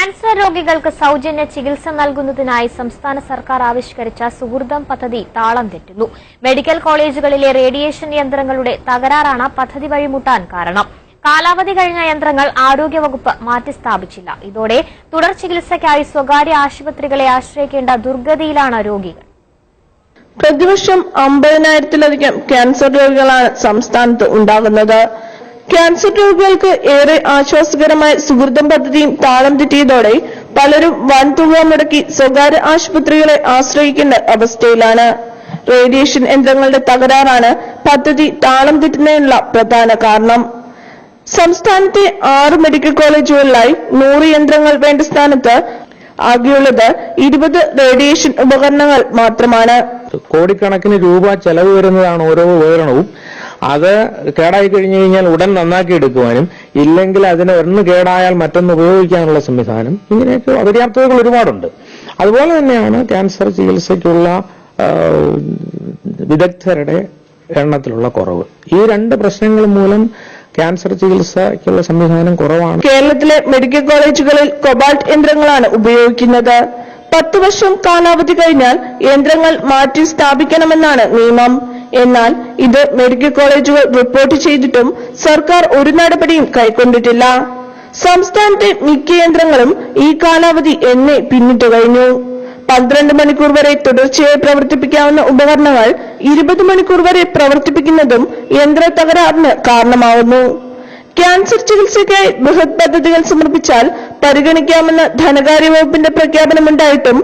Cancer രോഗികൾക്ക് സൗജന്യ ചികിത്സ നൽകുന്നതിനായി സംസ്ഥാന സർക്കാർ ആവിഷ്കരിച്ച സുഹൃതം പദ്ധതി താളം തെറ്റുന്നു. മെഡിക്കൽ കോളേജുകളിലെ റേഡിയേഷൻ യന്ത്രങ്ങളുടെ തകരാറാണ് പദ്ധതി വഴിമുട്ടാൻ കാരണം. കാലാവധി കഴിഞ്ഞ യന്ത്രങ്ങൾ ആരോഗ്യവകുപ്പ് മാറ്റിസ്ഥാപിച്ചില്ല. ഇതോടെ തുടർ ചികിത്സയ്ക്കായി സ്വകാര്യ ആശുപത്രികളെ ആശ്രയിക്കേണ്ട ദുർഗതിയിലാണ് രോഗികൾ. പ്രതിവർഷം 50,000-ത്തിലധികം ക്യാൻസർ രോഗികളാണ് സംസ്ഥാനത്ത് ഉണ്ടാകുന്നത്. ക്യാൻസർ രോഗികൾക്ക് ഏറെ ആശ്വാസകരമായ സുഹൃതം പദ്ധതിയും താളം തെറ്റിയതോടെ പലരും വൻതുക മുടക്കി സ്വകാര്യ ആശുപത്രികളെ ആശ്രയിക്കേണ്ട അവസ്ഥയിലാണ്. റേഡിയേഷൻ യന്ത്രങ്ങളുടെ തകരാറാണ് പദ്ധതി താളം തെറ്റുന്നതിനുള്ള പ്രധാന കാരണം. സംസ്ഥാനത്തെ 6 മെഡിക്കൽ കോളേജുകളിലായി 100 യന്ത്രങ്ങൾ വേണ്ട സ്ഥാനത്ത് ആകെയുള്ളത് 20 റേഡിയേഷൻ ഉപകരണങ്ങൾ മാത്രമാണ്. കോടിക്കണക്കിന് രൂപ ചെലവ് വരുന്നതാണ് ഓരോ ഉപകരണവും. അത് കേടായി കഴിഞ്ഞു കഴിഞ്ഞാൽ ഉടൻ നന്നാക്കി എടുക്കുവാനും, ഇല്ലെങ്കിൽ അതിന് ഒന്ന് കേടായാൽ മറ്റൊന്ന് ഉപയോഗിക്കാനുള്ള സംവിധാനം, ഇങ്ങനെയൊക്കെ അപര്യാപ്തതകൾ ഒരുപാടുണ്ട്. അതുപോലെ തന്നെയാണ് ക്യാൻസർ ചികിത്സയ്ക്കുള്ള വിദഗ്ധരുടെ എണ്ണത്തിലുള്ള കുറവ്. ഈ 2 പ്രശ്നങ്ങൾ മൂലം ക്യാൻസർ ചികിത്സയ്ക്കുള്ള സംവിധാനം കുറവാണ്. കേരളത്തിലെ മെഡിക്കൽ കോളേജുകളിൽ കൊബാൾട്ട് യന്ത്രങ്ങളാണ് ഉപയോഗിക്കുന്നത്. 10 വർഷം കാലാവധി കഴിഞ്ഞാൽ യന്ത്രങ്ങൾ മാറ്റി സ്ഥാപിക്കണമെന്നാണ് നിയമം. എന്നാൽ ഇത് മെഡിക്കൽ കോളേജുകൾ റിപ്പോർട്ട് ചെയ്തിട്ടും സർക്കാർ ഒരു നടപടിയും കൈക്കൊണ്ടിട്ടില്ല. സംസ്ഥാനത്തെ മിക്ക യന്ത്രങ്ങളും ഈ കാലാവധി എന്നേ പിന്നിട്ടു കഴിഞ്ഞു. 12 മണിക്കൂർ വരെ തുടർച്ചയായി പ്രവർത്തിപ്പിക്കാവുന്ന ഉപകരണങ്ങൾ 20 മണിക്കൂർ വരെ പ്രവർത്തിപ്പിക്കുന്നതും യന്ത്ര തകരാറിന് കാരണമാവുന്നു. ക്യാൻസർ ചികിത്സയ്ക്കായി ബൃഹത് പദ്ധതികൾ സമർപ്പിച്ചാൽ പരിഗണിക്കാമെന്ന ധനകാര്യ വകുപ്പിന്റെ പ്രഖ്യാപനമുണ്ടായിട്ടും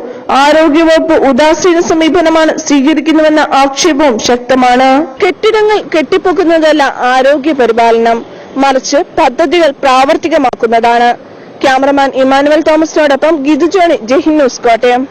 ആരോഗ്യവകുപ്പ് ഉദാസീന സമീപനമാണ് സ്വീകരിക്കുന്നുവെന്ന ആക്ഷേപവും ശക്തമാണ്. കെട്ടിടങ്ങൾ കെട്ടിപ്പൊക്കുന്നതല്ല ആരോഗ്യ പരിപാലനം, മറിച്ച് പദ്ധതികൾ പ്രാവർത്തികമാക്കുന്നതാണ്. ക്യാമറമാൻ ഇമാനുവൽ തോമസിനോടൊപ്പം ഗിതു ജോണി, ജയ്ഹിന്ദ് ന്യൂസ്, കോട്ടയം.